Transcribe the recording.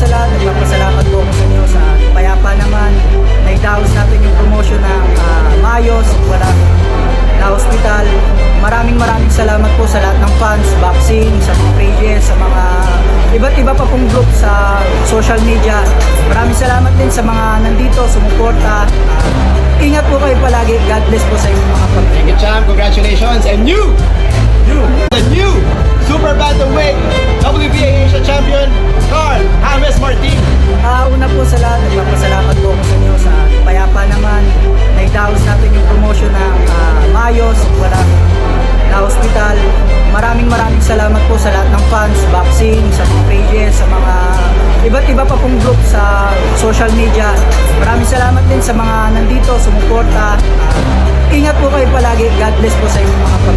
sa lahat, nagpapasalamat po ako sa inyo sa payapa naman. Naidaos natin yung promotion ng maayos, wala na hospital. Maraming salamat po sa lahat ng fans, boxing, sa mga pages, sa mga iba't iba pa pong group sa social media. Maraming salamat din sa mga nandito, sumuporta. Ingat po kayo palagi. God bless po sa inyong mga pamilya. Thank you, champ. Congratulations. And the new super bantamweight WBA Asia champion, Carl James Martin. Una po sa lahat, nagpapasalamat po ako sa inyo sa payapa naman. Naidaos natin yung promotion ng maayos, wala na hospital. Maraming salamat po sa lahat ng fans, boxing, sa mga pages, sa mga iba't iba pa pong group sa social media. Maraming salamat din sa mga nandito, sumuporta. Ingat po kayo palagi. God bless po sa inyong mga pamilya.